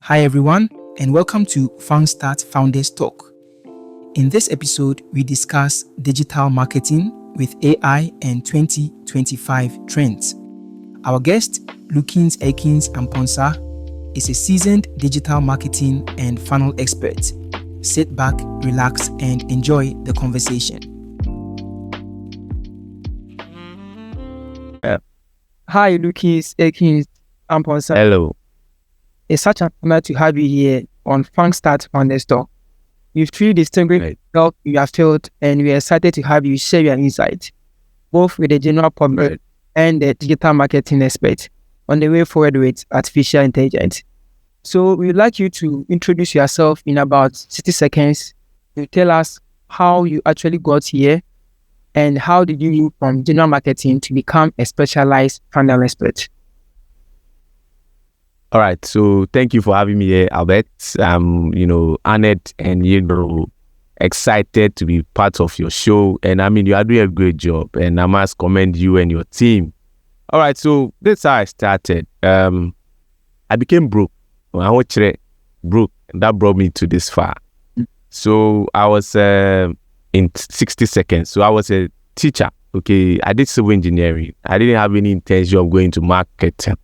Hi everyone, and welcome to Foundstart Founders Talk. In this episode, we discuss digital marketing with AI and 2025 trends. Our guest, Lukins Aikins Amponsah, is a seasoned digital marketing and funnel expert. Sit back, relax, and enjoy the conversation. Hi, Lukins Aikins Amponsah. Hello. It's such an honor to have you here on Foundstart Founders Talk. You've truly distinguished yourself you have filled, and we are excited to have you share your insights, both with the general public and the digital marketing expert, on the way forward with artificial intelligence. So we would like you to introduce yourself in about 60 seconds. You tell us how you actually got here and how did you move from general marketing to become a specialized funnel expert. All right. So thank you for having me here, Albert. I'm, honored and, excited to be part of your show. And you are doing a great job. And I must commend you and your team. All right. So that's how I started. I became broke. I was broke. That brought me to this far. So I was in 60 seconds. So I was a teacher. Okay. I did civil engineering. I didn't have any intention of going to marketing.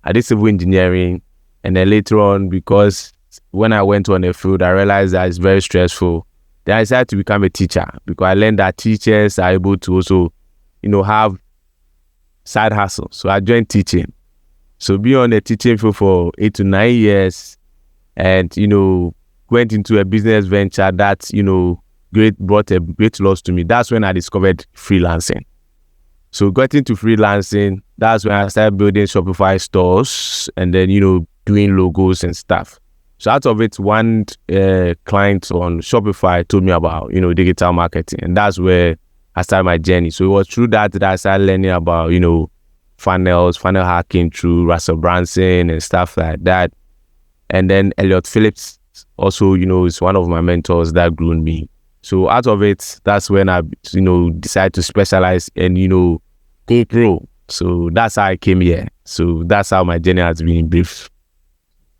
I did civil engineering, and then later on, because when I went on the field, I realized that it's very stressful. Then I decided to become a teacher because I learned that teachers are able to also, have side hustle. So I joined teaching. So being on the teaching field for 8 to 9 years, and went into a business venture that brought a great loss to me. That's when I discovered freelancing. So got into freelancing, that's when I started building Shopify stores and then, doing logos and stuff. So out of it, one client on Shopify told me about, digital marketing. And that's where I started my journey. So it was through that I started learning about, funnels, funnel hacking through Russell Brunson and stuff like that. And then Elliot Phillips also, is one of my mentors that grew me. So out of it, that's when I, decided to specialize and, go pro. So that's how I came here. So that's how my journey has been in brief.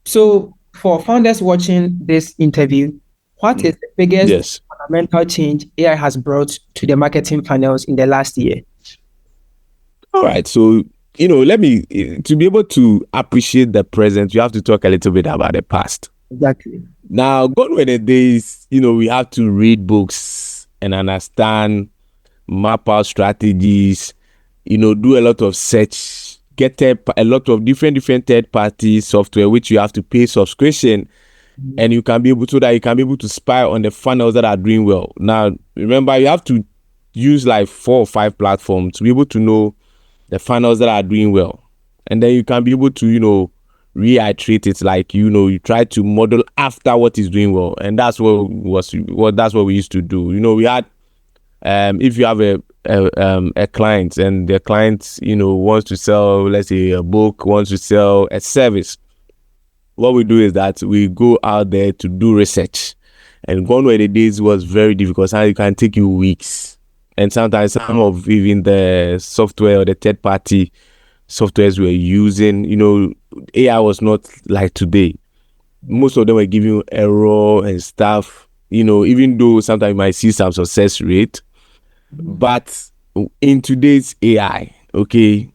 So for founders watching this interview, what is the biggest fundamental change AI has brought to the marketing funnels in the last year? All right. So, to be able to appreciate the present, you have to talk a little bit about the past. Exactly. Now, gone were the days, we have to read books and understand, map out strategies, do a lot of search, get a lot of different third-party software, which you have to pay subscription, and you can be able to spy on the funnels that are doing well. Now, remember, you have to use like 4 or 5 platforms to be able to know the funnels that are doing well. And then you can be able to, reiterate it, like, you try to model after what is doing well. And that's what we used to do. We had, if you have a client and the client, wants to sell, let's say a book, wants to sell a service, what we do is that we go out there to do research. And gone were the days was very difficult. Now it can take you weeks. And sometimes some of even the software or the third party softwares we're using, AI was not like today. Most of them were giving you error and stuff, even though sometimes you might see some success rate. But in today's AI, okay,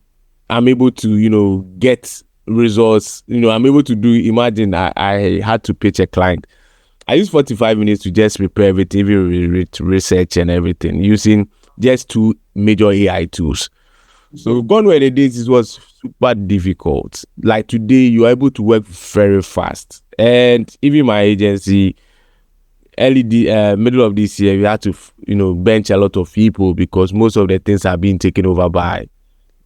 I'm able to, get results. I'm able to do, imagine I had to pitch a client. I used 45 minutes to just prepare everything, even research and everything, using just 2 major AI tools. So gone were the days, it was super difficult. Like today, you are able to work very fast. And even my agency, middle of this year, we had to, bench a lot of people because most of the things are being taken over by,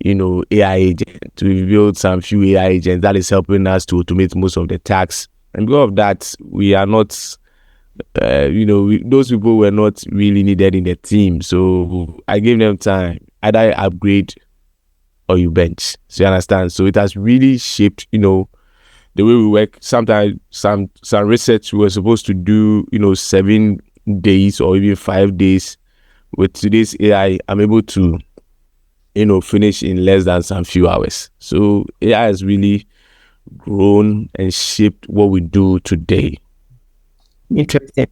AI agents. We built some few AI agents that is helping us to automate most of the tasks. And because of that, we are not, those people were not really needed in the team. So I gave them time. Either I upgrade or you bench. So you understand? So it has really shaped, the way we work. Sometimes some research we were supposed to do, 7 days or even 5 days. With today's AI, I'm able to, finish in less than some few hours. So AI has really grown and shaped what we do today. Interesting.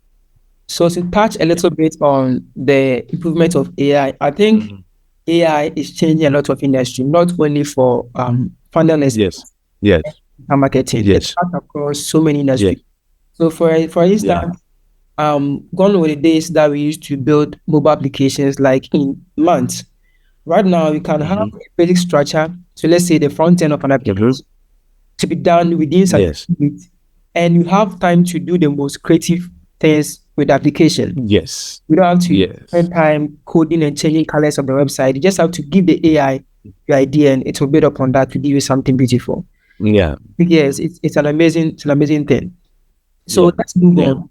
So to touch a little bit on the improvement of AI, I think AI is changing a lot of industry, not only for finance Yes. and marketing. Yes. It's cut across so many industries. So for instance, gone were the days that we used to build mobile applications like in months. Right now, we can have a basic structure. So let's say the front end of an application to be done within certain minutes, and you have time to do the most creative things with the application. Yes. You don't have to spend time coding and changing colors of the website. You just have to give the AI your idea, and it will build upon that to give you something beautiful. Yeah. Yes, it's an amazing thing. So let's move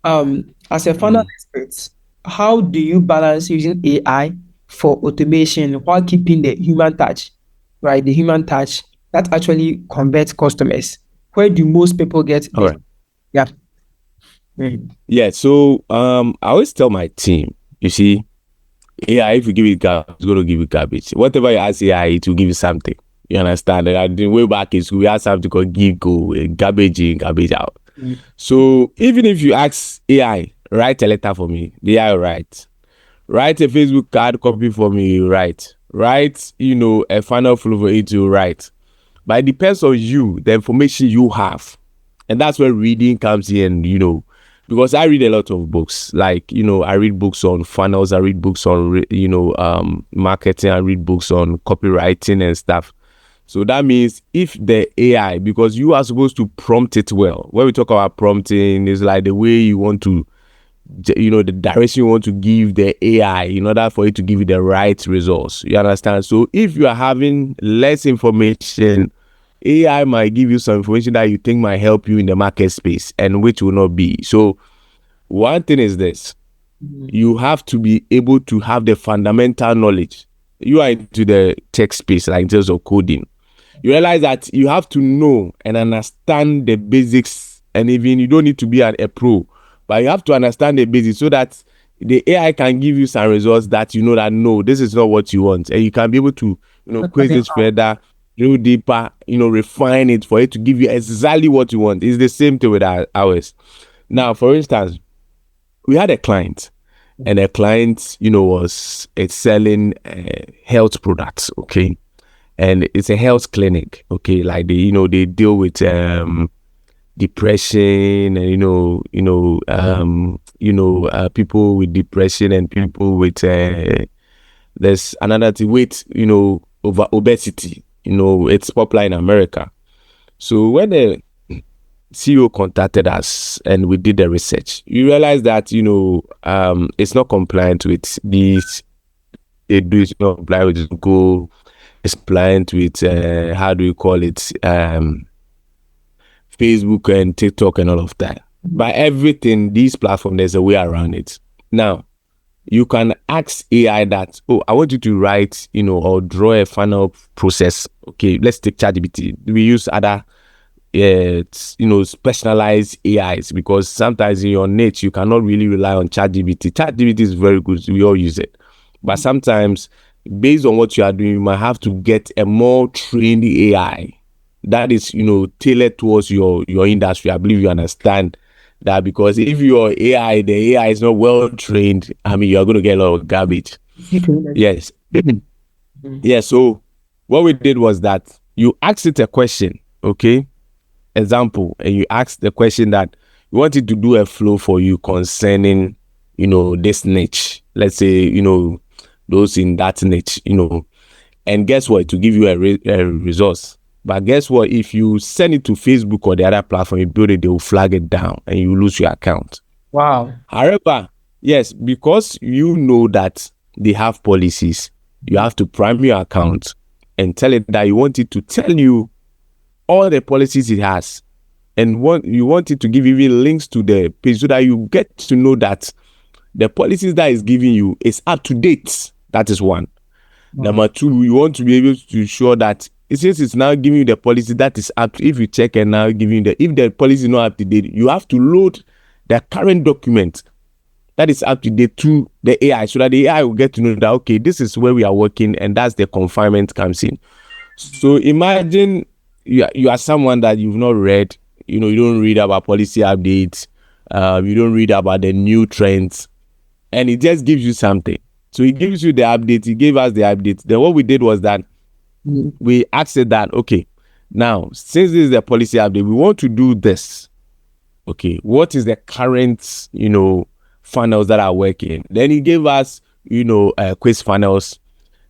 on. As a funnel expert, how do you balance using AI for automation while keeping the human touch, right? The human touch that actually converts customers. Where do most people get this? Yeah. Yeah. So I always tell my team, you see, AI, if you give it garbage, it's going to give you garbage. Whatever you ask AI, it will give you something. You understand? The way back in school, we had something called give go, garbage in, garbage out. So even if you ask AI, write a letter for me, the AI will write. Write a Facebook card copy for me, write. Write, a final flow for it to write. But it depends on you, the information you have. And that's where reading comes in, because I read a lot of books. Like, I read books on funnels, I read books on, marketing, I read books on copywriting and stuff. So that means if the AI, because you are supposed to prompt it well. When we talk about prompting, it's like the way you want to, the direction you want to give the AI in order for it to give you the right results. You understand? So if you are having less information, AI might give you some information that you think might help you in the market space, and which will not be. So one thing is this: you have to be able to have the fundamental knowledge. You are into the tech space, like in terms of coding. You realize that you have to know and understand the basics, and even you don't need to be a pro, but you have to understand the basics so that the AI can give you some results that that no, this is not what you want, and you can be able to quiz it further, drill deeper, refine it for it to give you exactly what you want. It's the same thing with ours. Now, for instance, we had a client, and the client was selling health products, okay, and it's a health clinic, okay, like they deal with depression and people with depression and people with there's another thing, weight, over obesity. It's popular in America. So when the CEO contacted us and we did the research, you realize that it's not compliant with these. They do it's not compliant with Google. It's compliant with how do you call it? Facebook and TikTok and all of that. By everything, these platforms, there's a way around it. Now, you can ask AI that, I want you to write, or draw a funnel process. Okay, let's take ChatGPT. We use other, specialized AIs, because sometimes in your niche, you cannot really rely on ChatGPT. ChatGPT is very good. We all use it. But sometimes, based on what you are doing, you might have to get a more trained AI that is, tailored towards your industry. I believe you understand that, because if your AI, the AI is not well trained, you're going to get a lot of garbage. Yes. Yeah. So what we did was that you asked it a question, okay? Example, and you asked the question that you wanted to do a flow for you concerning, this niche. Let's say, those in that niche, and guess what? To give you a resource. But guess what? If you send it to Facebook or the other platform, you build it, they will flag it down and you lose your account. Wow. However, yes, because you know that they have policies, you have to prime your account and tell it that you want it to tell you all the policies it has. And you want it to give even links to the page so that you get to know that the policies that is giving you is up to date. That is one. Number two, you want to be able to ensure that since it's now giving you the policy that is up to, if you check and now giving you if the policy is not up to date, you have to load the current document that is up to date to the AI, so that the AI will get to know that, okay, this is where we are working, and that's the confinement comes in. So imagine you are someone that you've not read, you don't read about policy updates, you don't read about the new trends, and it just gives you something. So it gives you the update. It gave us the update. Then what we did was that we asked it that, okay, now since this is the policy update, we want to do this. Okay, what is the current, funnels that are working? Then he gave us, quiz funnels,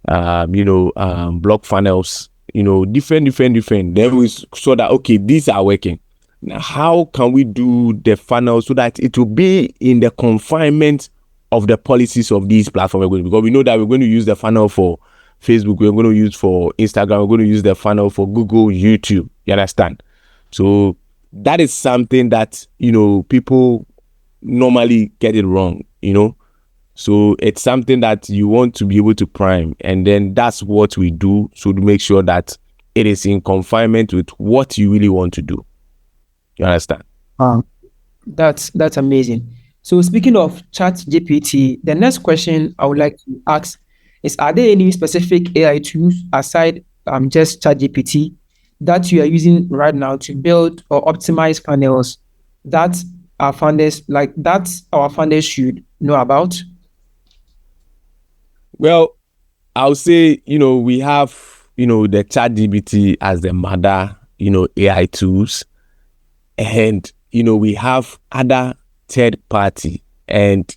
blog funnels, different. Then we saw that, okay, these are working. Now, how can we do the funnel so that it will be in the confinement of the policies of these platforms? Because we know that we're going to use the funnel for Facebook, we're going to use for Instagram, we're going to use the funnel for Google, YouTube. You understand? So that is something that, people normally get it wrong, So it's something that you want to be able to prime. And then that's what we do. So to make sure that it is in confinement with what you really want to do. You understand? That's amazing. So speaking of ChatGPT, the next question I would like to ask is, are there any specific AI tools aside just ChatGPT that you are using right now to build or optimize funnels that our founders should know about? Well, I'll say, we have, the ChatGPT as the mother, AI tools. And, we have other third party. And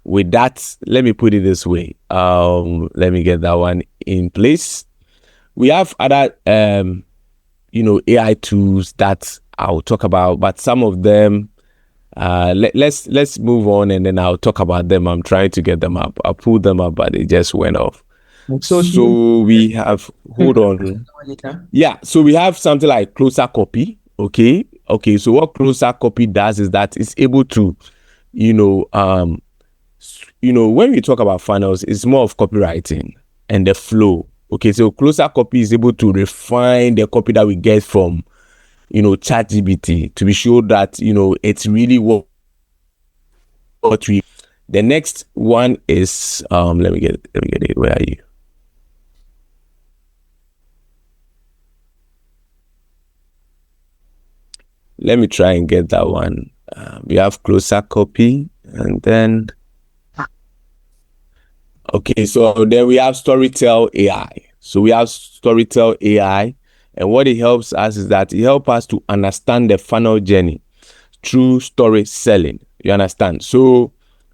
with that, let me put it this way. Let me get that one in place. We have other, AI tools that I'll talk about, but some of them, let's move on and then I'll talk about them. I'm trying to get them up. I'll pull them up, but they just went off. So we have, hold on. Yeah, so we have something like Closer Copy. Okay. So what Closer Copy does is that it's able to, when we talk about funnels, it's more of copywriting and the flow. Okay, so Closer Copy is able to refine the copy that we get from, ChatGPT to be sure that, it's really what we. The next one is let me get it. Where are you? Let me try and get that one. We have Closer Copy, and then okay, so then we have Storytell AI. So we have Storytell AI, and what it helps us is that it helps us to understand the funnel journey through story selling. You understand? So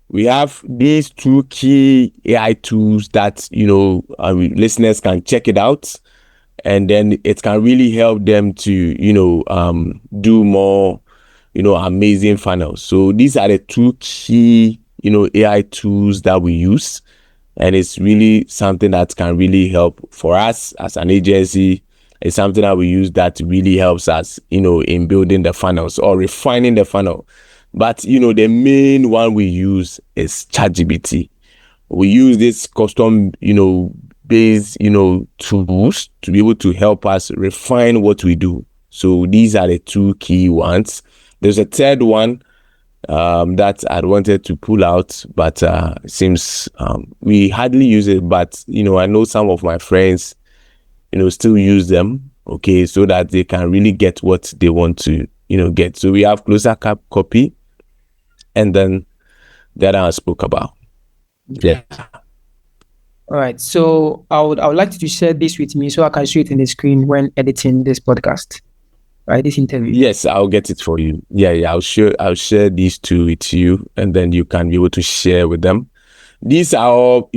we have these two key AI tools that listeners can check it out. And then it can really help them to, do more, amazing funnels. So these are the two key, AI tools that we use. And it's really something that can really help for us as an agency. It's something that we use that really helps us, in building the funnels or refining the funnel. But, the main one we use is ChatGPT. We use this custom, based, tools to be able to help us refine what we do. So these are the two key ones. There's a third one that I wanted to pull out, but it seems we hardly use it. But I know some of my friends, still use them. Okay, so that they can really get what they want to, get. So we have Closer Copy, and then that I spoke about. Yeah. All right. So I would like you to share this with me so I can show it in the screen when editing this podcast. Right, this interview. Yes, I'll get it for you. Yeah. I'll share these two with you, and then you can be able to share with them. These are all,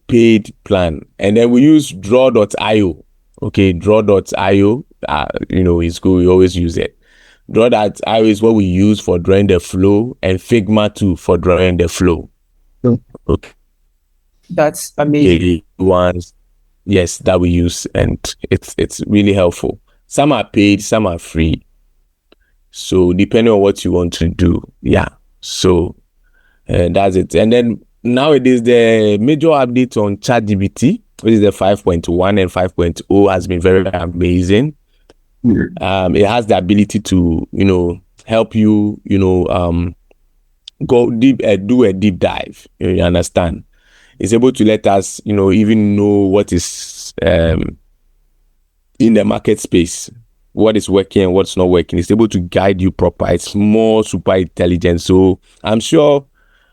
paid plan, and then we use draw.io. Okay, draw.io. It's good. We always use it. Draw.io is what we use for drawing the flow, and Figma too for drawing the flow. Okay. That's amazing. Ones, yes, that we use, and it's really helpful. Some are paid, some are free. So depending on what you want to do, yeah. So that's it. And then nowadays the major update on ChatGPT, which is the 5.1 and 5.0, has been very amazing. It has the ability to help you go deep, do a deep dive. You understand? It's able to let us even know what is in the market space, what is working and what's not working. It's able to guide you proper. It's more super intelligent. So I'm sure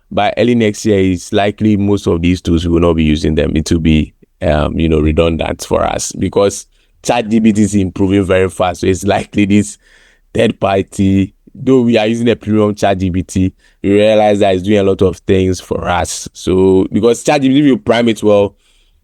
by early next year, it's likely most of these tools we will not be using them. It will be redundant for us because ChatGPT is improving very fast. So it's likely this third party, though we are using a premium ChatGPT, we realize that it's doing a lot of things for us. So because ChatGPT, if you prime it well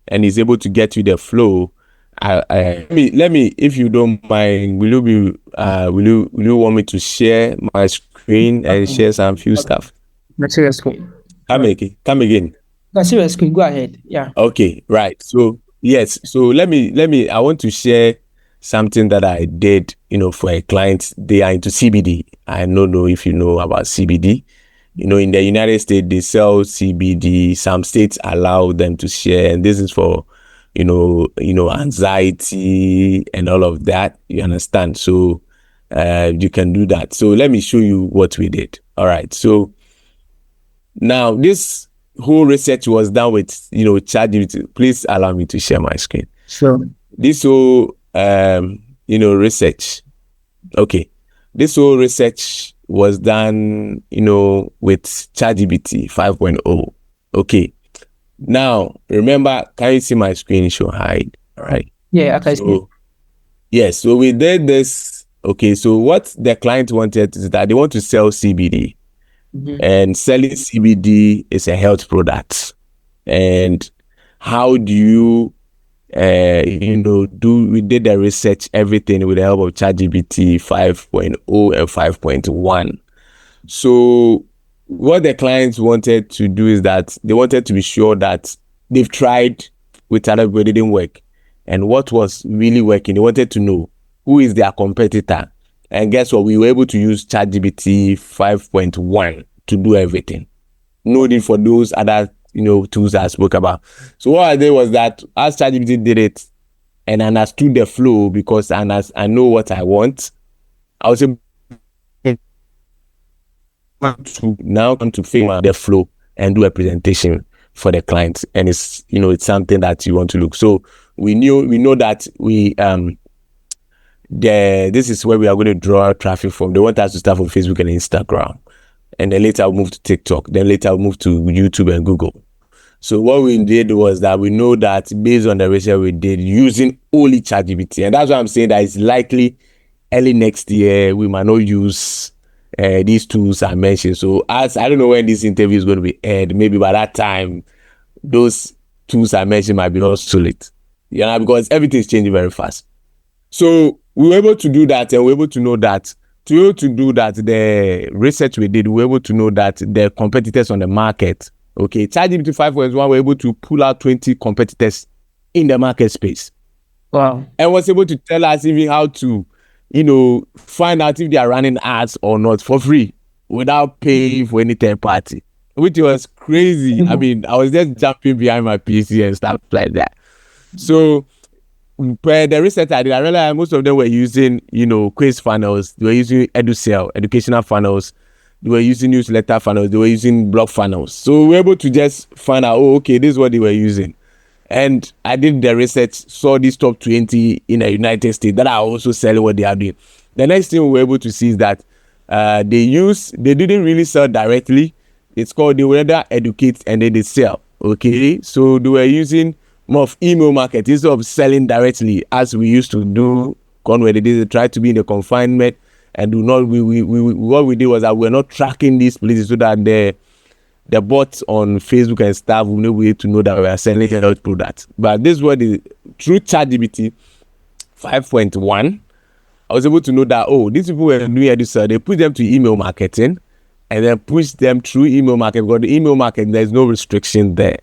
and is able to get you the flow, let me, if you don't mind, will you want me to share my screen and share some few stuff? Let's see your screen. Come again. Let's see your screen. Go ahead. Yeah. Okay, right. So yes, so let me. I want to share something that I did, for a client. They are into CBD. I don't know if you know about CBD. In the United States, they sell CBD. Some states allow them to share, and this is for, anxiety and all of that. You understand? So, you can do that. So let me show you what we did. All right. So now this whole research was done with, ChatGPT. Please allow me to share my screen. Sure. This whole, research. Okay. This whole research was done, with ChatGPT 5.0. Okay. Now, remember, can you see my screen show hide? All right. Yeah, I can see. Yes. So we did this. Okay. So what the client wanted is that they want to sell CBD. Mm-hmm. And selling CBD is a health product. And how do you, we did the research, everything with the help of ChatGPT 5.0 and 5.1. So what the clients wanted to do is that they wanted to be sure that they've tried with other people, it didn't work. And what was really working, they wanted to know who is their competitor. And guess what? We were able to use ChatGPT 5.1 to do everything. No need for those other, tools I spoke about. So what I did was that as ChatGPT did it and understood the flow, because I know what I want, I was able to now come to figure the flow and do a presentation for the client. And it's, it's something that you want to look. So we know that this is where we are going to draw traffic from. They want us to start from Facebook and Instagram, and then later I'll move to TikTok, then later I'll move to YouTube and Google. So what we did was that we know that based on the research we did using only ChatGPT, and that's why I'm saying that it's likely early next year we might not use these tools I mentioned. So as I don't know when this interview is going to be aired, maybe by that time those tools I mentioned might be obsolete, because everything is changing very fast. So we were able to do that, and we were able to know that the research we did, we were able to know that the competitors on the market, okay, ChatGPT 5.1 were able to pull out 20 competitors in the market space. Wow. And was able to tell us even how to, find out if they are running ads or not for free without paying for any third party, which was crazy. I mean, I was just jumping behind my PC and stuff like that. So per the research I did, I realized most of them were using, quiz funnels. They were using EduCell, educational funnels. They were using newsletter funnels. They were using blog funnels. So we were able to just find out, okay, this is what they were using. And I did the research, saw these top 20 in the United States that are also selling what they are doing. The next thing we were able to see is that they didn't really sell directly. It's called, they rather educate and then they sell. Okay, so they were using more of email marketing instead of selling directly as we used to do. When they tried to be in the confinement and do not. What we did was that we're not tracking these places so that the bots on Facebook and stuff will not be able to know that we are selling health products. But this is what through ChatGPT 5.1, I was able to know that these people were doing this. They put them to email marketing and then push them through email marketing, because the email marketing there's no restriction there.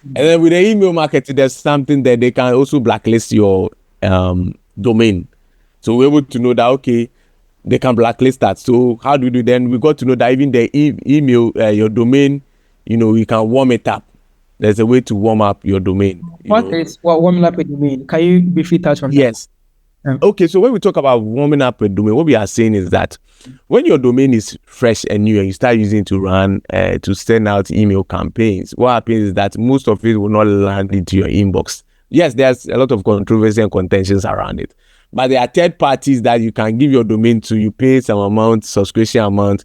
And then with the email marketing, there's something that they can also blacklist your domain. So we're able to know that, okay, they can blacklist that. So how do we do then? We got to know that even the email, your domain, you can warm it up. There's a way to warm up your domain. What is warming up a domain? Can you briefly touch on that? Yes. Okay, so when we talk about warming up a domain, what we are saying is that when your domain is fresh and new and you start using it to run, to send out email campaigns, what happens is that most of it will not land into your inbox yes, there's a lot of controversy and contentions around it. But there are third parties that you can give your domain to. You pay some amount, subscription amount,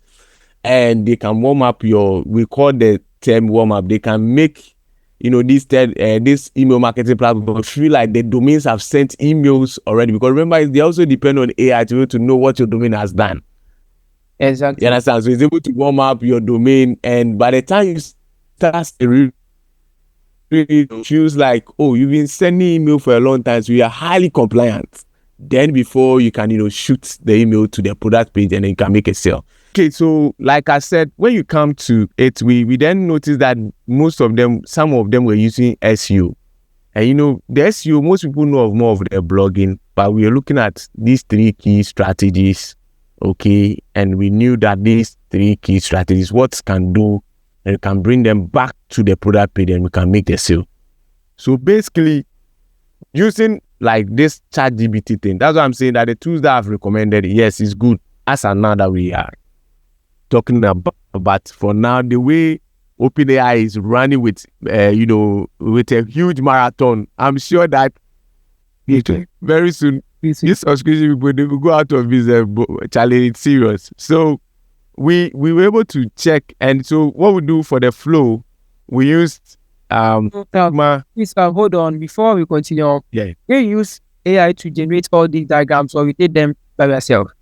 and they can warm up we call the term warm up. They can make, this email marketing platform feel like the domains have sent emails already. Because remember, they also depend on AI to be able to know what your domain has done. Exactly. You understand? So it's able to warm up your domain, and by the time you start it feels like, oh, you've been sending email for a long time, so you are highly compliant. Then before you can, shoot the email to the product page and then you can make a sale. Okay, so like I said, when you come to it, we then notice that some of them were using SEO. And the SEO, most people know of more of the blogging, but we are looking at these 3 key strategies, okay? And we knew that these 3 key strategies, what can do, and we can bring them back to the product page and we can make the sale. So basically, using like this ChatGPT thing, that's what I'm saying, that the tools that I've recommended, yes, it's good as of now that we are talking about. But for now, the way OpenAI is running with a huge marathon, I'm sure that very soon this subscription people, they will go out of business. Charlie, it's serious. So we were able to check, and so what we do for the flow, we used please hold on before we continue. Yeah. You use AI to generate all these diagrams, or you did them by yourself?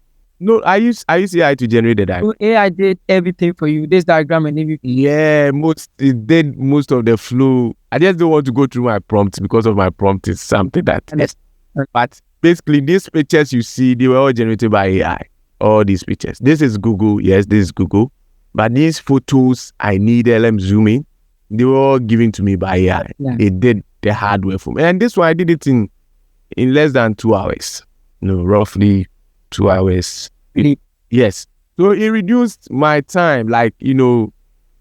No, I use AI to generate the diagram. So AI did everything for you, this diagram and everything. Yeah, it did most of the flow. I just don't want to go through my prompts because of my prompt is something that. Yes. But basically, these pictures you see, they were all generated by AI. All these pictures. This is Google. Yes, this is Google. But these photos, I need LM zooming. They were all given to me by AI. Yeah. It did the hard work for me. And this one, I did it in less than 2 hours. Roughly 2 hours. Really? Yes. So it reduced my time. Like,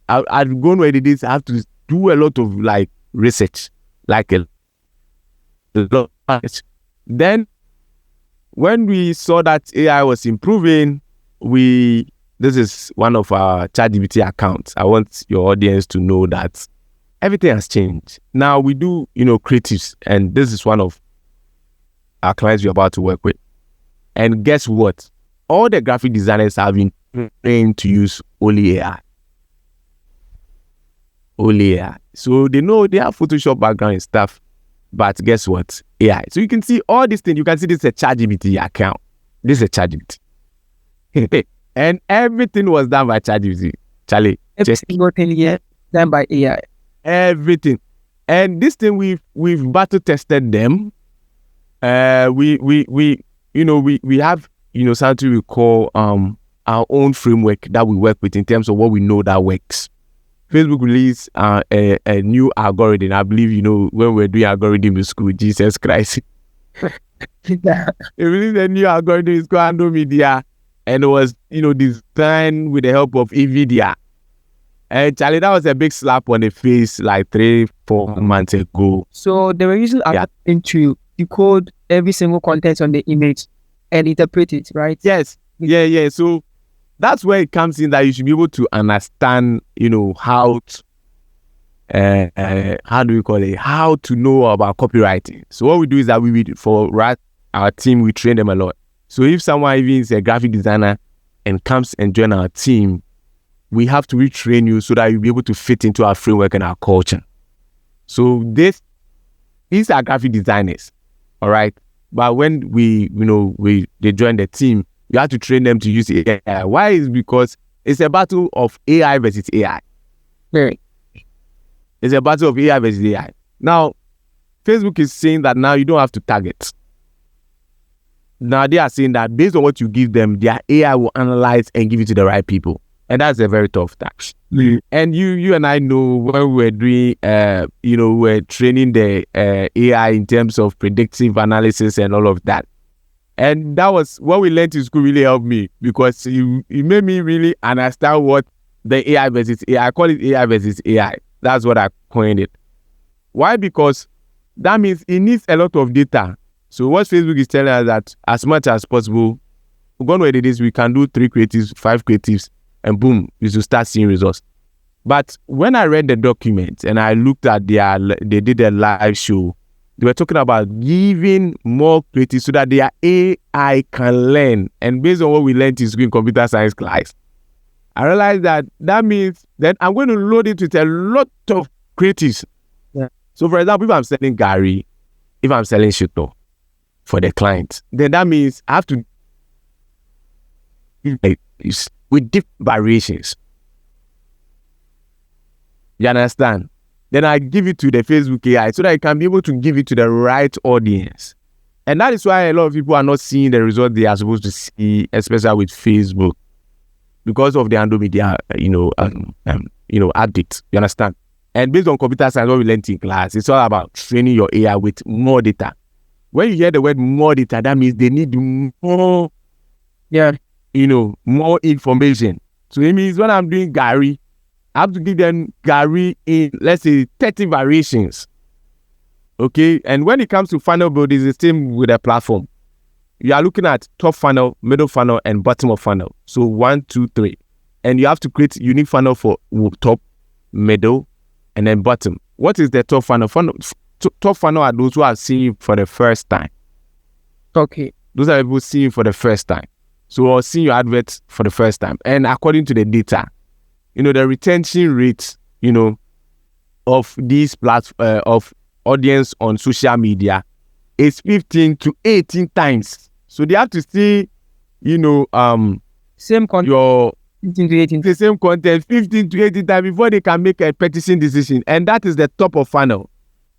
I've gone where it is. I have to do a lot of like research. Like a lot of research. Then, when we saw that AI was improving, this is one of our ChatGPT accounts. I want your audience to know that everything has changed. Now we do, creatives, and this is one of our clients we're about to work with. And guess what? All the graphic designers have been trained to use only AI. Only AI. So they know they have Photoshop background and stuff. But guess what? AI. So you can see all these things. You can see this is a ChatGPT account. This is a ChatGPT. And everything was done by ChatGPT. Charlie. Every single thing here done by AI. Everything. And this thing we've battle tested them. We have something we call our own framework that we work with in terms of what we know that works. Facebook released a new algorithm. I believe, when we're doing algorithm in school, Jesus Christ. They released a new algorithm. It's called Andromedia. And it was, designed with the help of NVIDIA. And Charlie, that was a big slap on the face like 3-4 months ago. So they were using algorithm to decode every single content on the image and interpret it, right? Yes. Yeah. So that's where it comes in, that you should be able to understand, how to know about copywriting. So what we do is that our team, we train them a lot. So if someone even is a graphic designer and comes and join our team, we have to retrain you so that you'll be able to fit into our framework and our culture. So these are graphic designers, all right? But when they join the team, you have to train them to use AI. Why? Is because it's a battle of AI versus AI. Very. It's a battle of AI versus AI. Now, Facebook is saying that now you don't have to target. Now they are saying that based on what you give them, their AI will analyze and give it to the right people. And that's a very tough task. Mm-hmm. And you and I know when we're doing, we're training the AI in terms of predictive analysis and all of that. And that was what we learned in school really helped me, because it made me really understand what the AI versus AI. I call it AI versus AI. That's what I coined it. Why? Because that means it needs a lot of data. So what Facebook is telling us that as much as possible, we're going to edit this, we can do 3 creatives, 5 creatives, and boom, you should start seeing results. But when I read the document and I looked at they did a live show, They were talking about giving more creative so that their AI can learn. And based on what we learned in school in computer science class, I realized that means that I'm going to load it with a lot of creatives. Yeah. So, for example, if I'm selling Gary, if I'm selling Shito for the client, then that means I have to with different variations. You understand? Then I give it to the Facebook AI so that I can be able to give it to the right audience. And that is why a lot of people are not seeing the result they are supposed to see, especially with Facebook, because of the Ando media, updates. You understand? And based on computer science, what we learned in class, it's all about training your AI with more data. When you hear the word more data, that means they need more, more information. So it means when I'm doing Gary, I have to give them Gary in, let's say, 30 variations. Okay? And when it comes to funnel build, it's the same with the platform. You are looking at top funnel, middle funnel, and bottom of funnel. So 1, 2, 3. And you have to create unique funnel for top, middle, and then bottom. What is the top funnel? Top funnel are those who are seeing you for the first time. Okay. Those are people seeing you for the first time. So, or seeing your adverts for the first time. And according to the data, the retention rate, of these of audience on social media is 15 to 18 times. So they have to see, same content. 15 to 18. The same content 15 to 18 times before they can make a purchasing decision. And that is the top of funnel.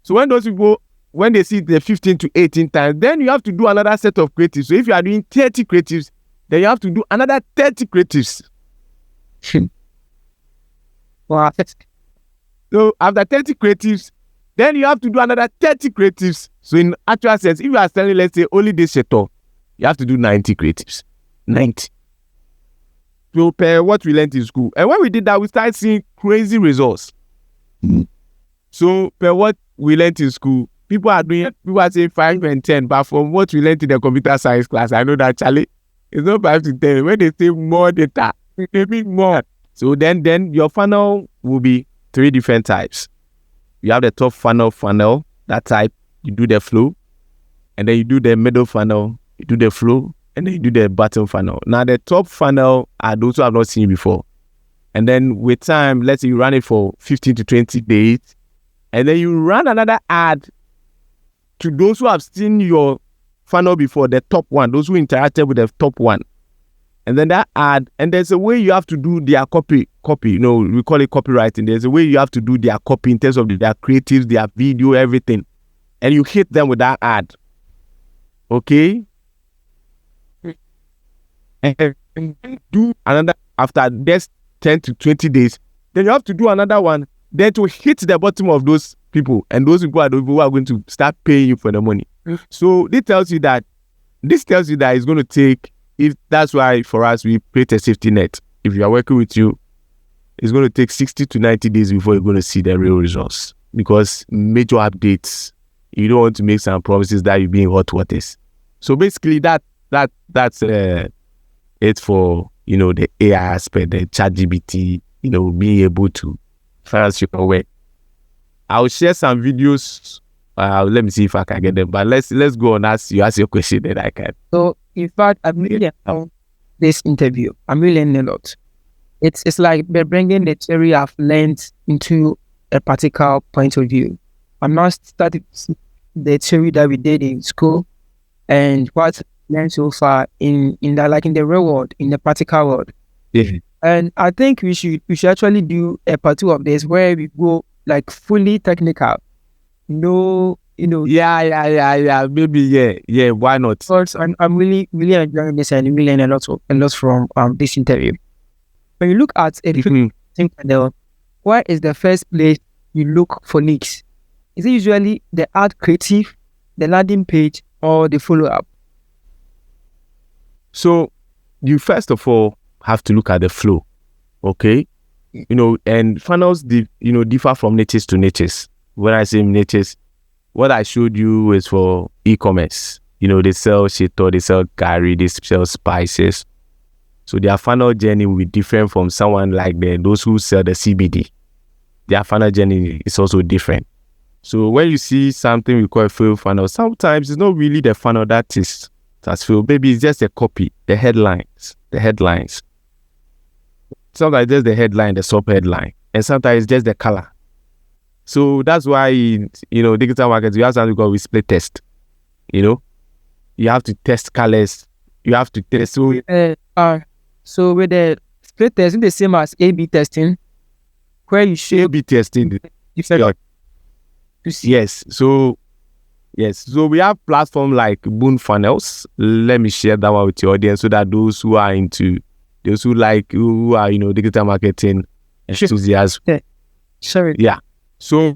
So when those people, when they see the 15 to 18 times, then you have to do another set of creatives. So if you are doing 30 creatives, then you have to do another 30 creatives. Wow. So after 30 creatives, then you have to do another 30 creatives. So in actual sense, if you are selling, let's say, only this sector, you have to do 90 creatives. 90. So per what we learned in school. And when we did that, we started seeing crazy results. So per what we learned in school, people are saying 5 and 10, but from what we learned in the computer science class, I know that, Charlie, it's not 5 to 10. When they say more data, they mean more. So then your funnel will be 3 different types. You have the top funnel, that type, you do the flow, and then you do the middle funnel, you do the flow, and then you do the bottom funnel. Now the top funnel are those who have not seen before. And then with time, let's say you run it for 15 to 20 days, and then you run another ad to those who have seen your funnel before, the top one, those who interacted with the top one. And then that ad, and there's a way you have to do their copy, we call it copywriting. There's a way you have to do their copy in terms of their creatives, their video, everything. And you hit them with that ad. Okay? And do another, after this 10 to 20 days, then you have to do another one, then to hit the bottom of those people. And those people are the people who are going to start paying you for the money. So this tells you that it's going to take, if that's why for us we create a safety net. If you are working with you, it's going to take 60 to 90 days before you're going to see the real results, because major updates, you don't want to make some promises that you'll be in hot waters. So basically that's it for the AI aspect, the ChatGPT, being able to finance your work. I'll share some videos. Let me see if I can get them. But let's go on. Ask your question that I can. So in fact, I'm really on this interview. I'm really learning a lot. It's like they're bringing the theory I've learned into a practical point of view. I'm not starting the theory that we did in school and what I learned so far in the real world, in the practical world. Yeah. And I think we should actually do a part 2 of this where we go like fully technical. Yeah, maybe, yeah, why not? Because I'm really enjoying this and really learning a lot from this interview. When you look at a different thing, where is the first place you look for leaks? Is it usually the ad creative, the landing page, or the follow-up? So you first of all have to look at the flow, okay? And funnels, differ from niches to niches. When I say niches, what I showed you is for e-commerce. They sell shit, or they sell curry, they sell spices. So their funnel journey will be different from someone like those who sell the CBD. Their funnel journey is also different. So when you see something we call a failed funnel, sometimes it's not really the funnel that's failed. Maybe it's just a copy, the headlines. Sometimes just the headline, the sub-headline, and sometimes it's just the color. So that's why, digital marketing, you have something called split test. You have to test colors. You have to test. So with the split test, it's the same as A/B testing, where you show A/B testing. Yes. So we have platforms like Boon Funnels. Let me share that one with your audience so that those who are digital marketing enthusiasts. Sorry. Yeah. So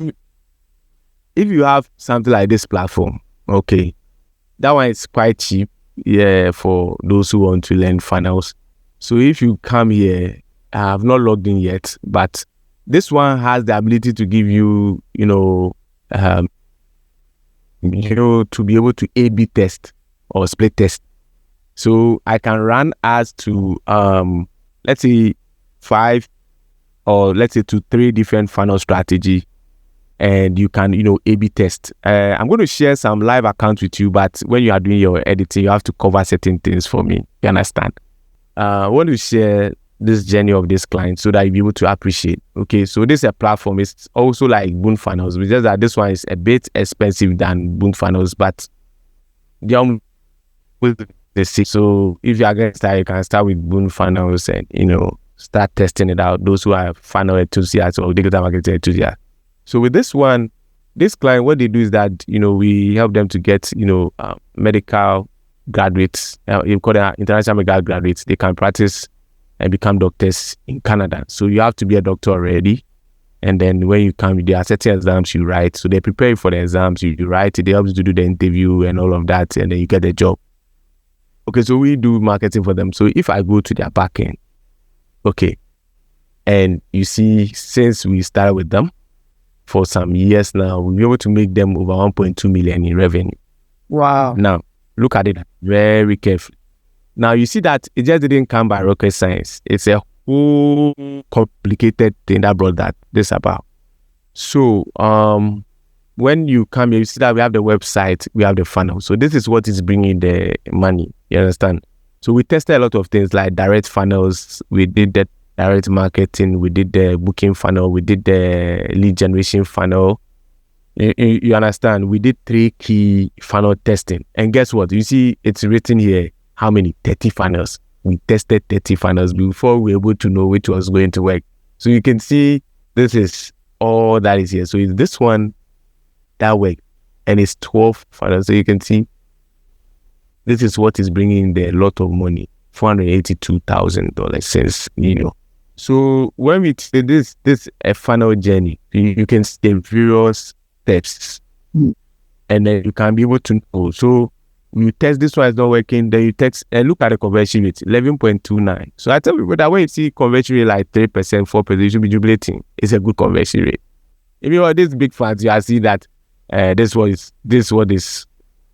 if you have something like this platform, okay, that one is quite cheap. Yeah, for those who want to learn funnels. So if you come here, I have not logged in yet, but this one has the ability to give you, to be able to A/B test or split test. So I can run ads to, let's say 5 or let's say to 3 different funnel strategy, and you can, A/B test. I'm going to share some live accounts with you, but when you are doing your editing, you have to cover certain things for me. You understand? I want to share this journey of this client so that you'll be able to appreciate. Okay, so this is a platform. It's also like Boon Funnels, it's just that this one is a bit expensive than Boon Funnels, but they're with the six. So if you are going to start, you can start with Boon Funnels and start testing it out. Those who are funnel enthusiasts or digital marketing enthusiasts. So with this one, this client, what they do is that we help them to get medical graduates. You call them international medical graduates. They can practice and become doctors in Canada. So you have to be a doctor already. And then when you come, there are certain exams you write. So they prepare you for the exams. You write it. They help you to do the interview and all of that. And then you get the job. Okay, so we do marketing for them. So if I go to their backend, okay, and you see, since we started with them for some years now, we'll be able to make them over 1.2 million in revenue. Wow. Now, look at it very carefully. Now, you see that it just didn't come by rocket science. It's a whole complicated thing that brought this about. So, when you come here, you see that we have the website, we have the funnel. So this is what is bringing the money. You understand? So we tested a lot of things like direct funnels. We did the direct marketing. We did the booking funnel. We did the lead generation funnel. You understand? We did 3 key funnel testing. And guess what? You see, it's written here, how many? 30 funnels. We tested 30 funnels before we were able to know which was going to work. So you can see this is all that is here. So it's this one that worked. And it's 12 funnels. So you can see this is what is bringing a lot of money, $482,000 since, So when we say this a funnel journey, you can see various steps, and then you can be able to know. So you test this one is not working, then you text and look at the conversion rate, 11.29. So I tell people that when you see conversion rate like 3%, 4%, you should be jubilating. It's a good conversion rate. If you are these big fans, you see that this what is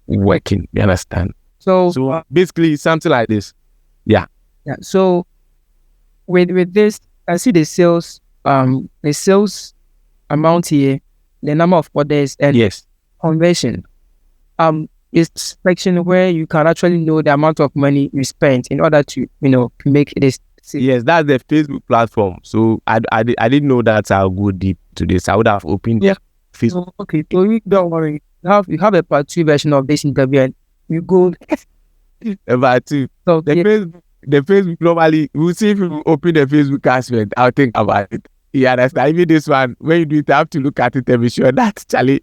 working. You understand? So basically something like this. Yeah. So with this, I see the sales amount here, the number of orders and yes, conversion. Is section where you can actually know the amount of money you spent in order to make this. Yes, that's the Facebook platform. So I didn't know that I'll go deep to this. I would have opened Facebook. Okay, so don't worry. You have a part 2 version of this interview, and you go part 2. So the Facebook normally, we'll see if you open the Facebook aspect, I'll think about it. You understand? Even this one, when you do it, you have to look at it and be sure that's Charlie.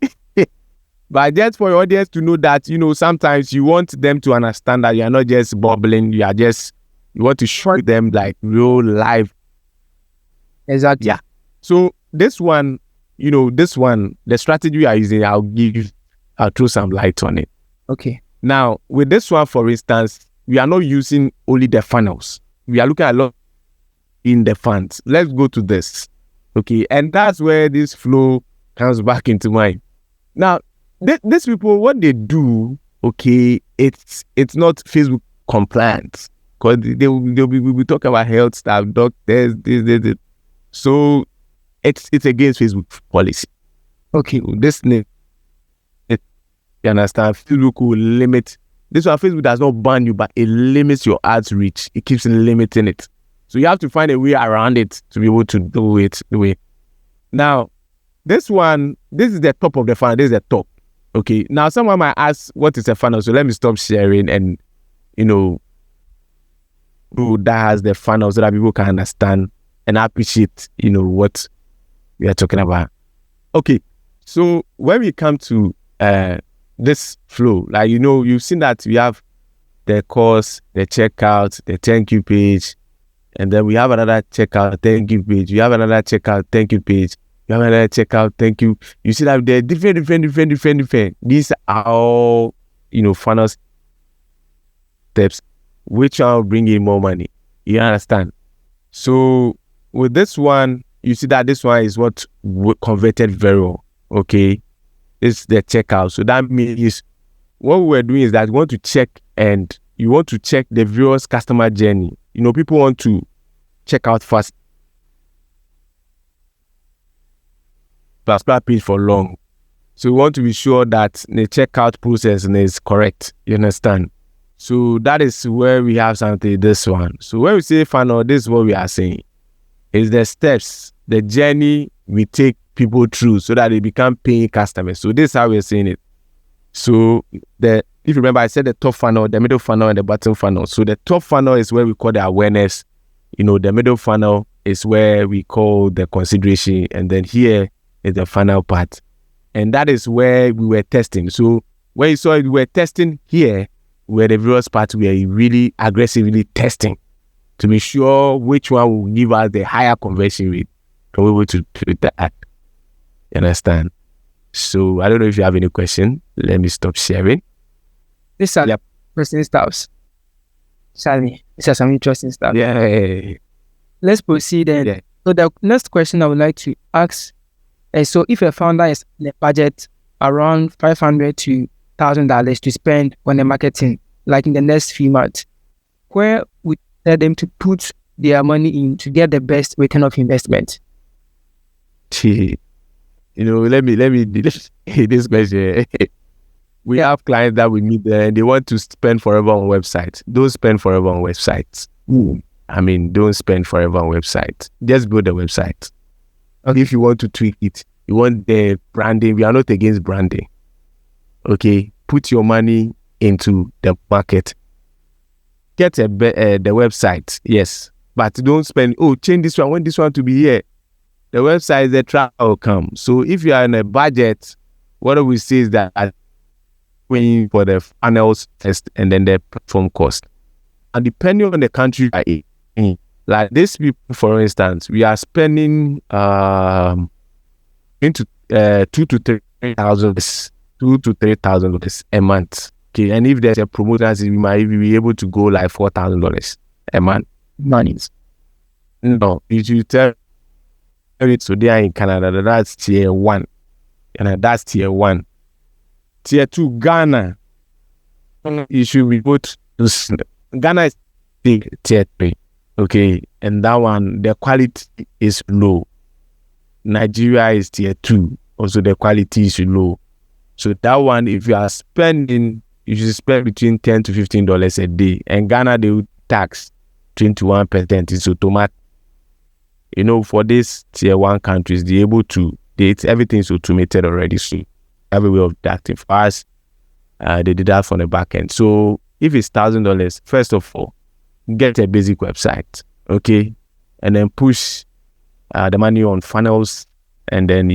But just for your audience to know that, sometimes you want them to understand that you are not just bubbling, you want to show them like real life. Exactly. Yeah. So this one, the strategy we are using, I'll throw some light on it. Okay. Now, with this one, for instance, we are not using only the funnels. We are looking at a lot in the funds. Let's go to this. Okay. And that's where this flow comes back into mind. Now, these people, what they do, okay, it's not Facebook compliant, because they'll be talking about health stuff, doctors, this. So it's against Facebook policy. Okay. This name, you understand? Facebook will limit. This one, Facebook does not ban you, but it limits your ads reach. It keeps limiting it. So you have to find a way around it to be able to do it the way. Now, this one, this is the top of the funnel. This is the top. Okay. Now, someone might ask, what is a funnel? So let me stop sharing and, who that has the funnel so that people can understand and appreciate, what we are talking about. Okay. So when we come to this flow, like, you've seen that we have the course, the checkout, the thank you page, and then we have another checkout, thank you page. We have another checkout, thank you page. You have another checkout, thank you. You see that they're different. These are all, funnel steps. Which one will bring in more money? You understand? So with this one, you see that this one is what converted very well. Okay. It's the checkout. So that means what we're doing is that we want to check and you want to check the viewers' customer journey. People want to check out fast. Particular page for long. So we want to be sure that the checkout process is correct. You understand? So that is where we have something, this one. So when we say funnel, this is what we are saying. It's the steps, the journey we take people through so that they become paying customers. So this is how we're saying it. So if you remember, I said the top funnel, the middle funnel, and the bottom funnel. So the top funnel is where we call the awareness. The middle funnel is where we call the consideration. And then here is the final part. And that is where we were testing. So when you saw it, we were testing here, where the viewers part, we are really aggressively testing to be sure which one will give us the higher conversion rate. And we will to do that. You understand? So I don't know if you have any question. Let me stop sharing. These are interesting stuff. Sally, these are some interesting stuff. Yeah. Let's proceed then. Yeah. So the next question I would like to ask is, so if a founder is in a budget around $500 to $1,000 to spend on the marketing, like in the next few months, where would you tell them to put their money in to get the best return of investment? Let me this question. We have clients that we meet and they want to spend forever on websites. Don't spend forever on websites. Don't spend forever on websites. Just build a website. Okay. If you want to tweak it, you want the branding. We are not against branding. Okay, put your money into the market. Get the website, yes, but don't spend. Change this one. I want this one to be here. The website, the traffic will come. So if you are in a budget, what we say is that paying for the funnels first and then the platform cost. And depending on the country, like this people, for instance, we are spending into $2,000 to $3,000 a month. Okay, and if there's a promoter, we might be able to go like $4,000 a month. Money. No, if you tell it, so they are in Canada, that's tier 1. And that's tier 1. Tier 2, Ghana. You should be put to Ghana is big tier 3. Okay, and that one, the quality is low. Nigeria is tier 2. Also, the quality is low. So that one, if you are spending, you should spend between $10 to $15 a day. And Ghana, they will tax 21%. It's automatic. For these tier 1 countries, they're able to, everything is automated already. So every way of deducting. For us, they did that from the back end. So if it's $1,000, first of all, get a basic website, okay? And then push the money on funnels. And then,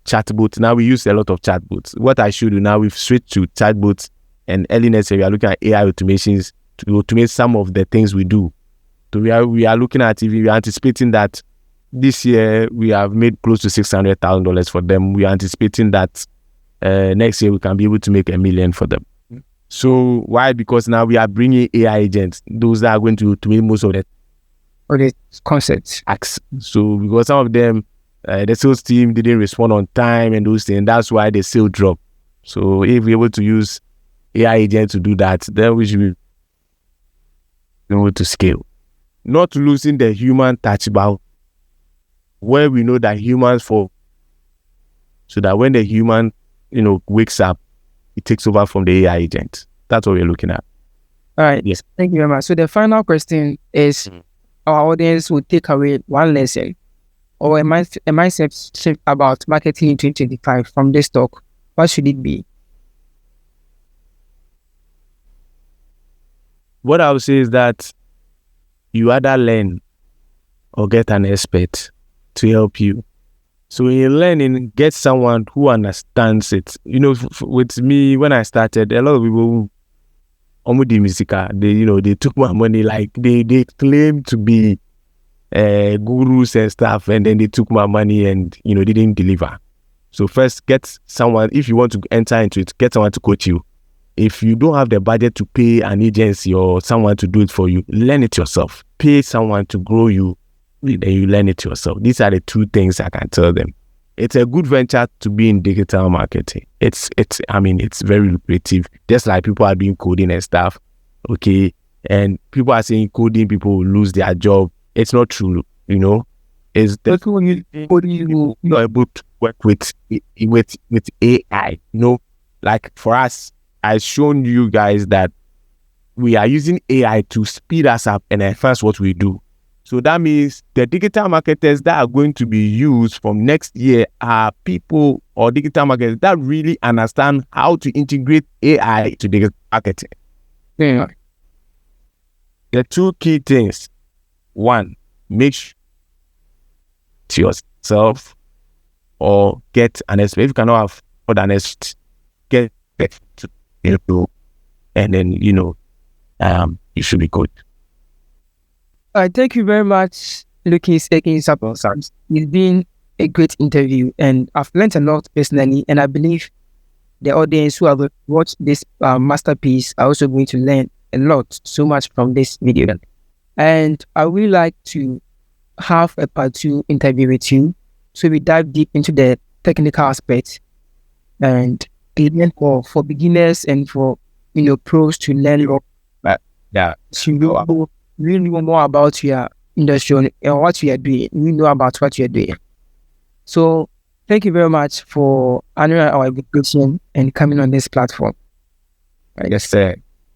chatbots. Now we use a lot of chatbots. What I should do now, we've switched to chatbots, and early next year, we are looking at AI automations to automate some of the things we do. So we are looking at TV. We are anticipating that this year we have made close to $600,000 for them. We are anticipating that next year we can be able to make $1 million for them. So why? Because now we are bringing AI agents, those that are going to automate most of the concepts. So because some of them, the sales team didn't respond on time and those things. That's why the sale dropped. So if we're able to use AI agents to do that, then we should be able to scale. Not losing the human touch, but where we know that humans for so that when the human, wakes up, it takes over from the AI agent. That's what we're looking at. All right. Yes. Thank you very much. So the final question is, our audience will take away one lesson or a mindset shift about marketing in 2025 from this talk. What should it be? What I would say is that you either learn or get an expert to help you. So when you're learning, get someone who understands it. With me, when I started, a lot of people they took my money, like they claim to be gurus and stuff, and then they took my money and they didn't deliver. So first, get someone. If you want to enter into it, get someone to coach you. If you don't have the budget to pay an agency or someone to do it for you, learn it yourself. Pay someone to grow you, then you learn it yourself. These are the two things I can tell them. It's a good venture to be in digital marketing. It's very lucrative. Just like people are doing coding and stuff, okay? And people are saying coding, people will lose their job. It's not true, It's the when you are able to work with AI, like for us, I've shown you guys that we are using AI to speed us up and enhance what we do. So that means the digital marketers that are going to be used from next year are people or digital marketers that really understand how to integrate AI to digital marketing. Yeah. The two key things. One, make sure to yourself or get an expert. If you cannot afford an expert, get to you, and then you should be good. All right, thank you very much, Lukins, Aikins, Amponsah. It's been a great interview, and I've learned a lot personally, and I believe the audience who have watched this masterpiece are also going to learn a lot, so much from this video. And I would like to have a part 2 interview with you, so we dive deep into the technical aspects and even for beginners and for pros to learn more. Yeah, to really know more about your industry and what you are doing. We know about what you are doing. So thank you very much for honoring our invitation and coming on this platform. Yes, sir.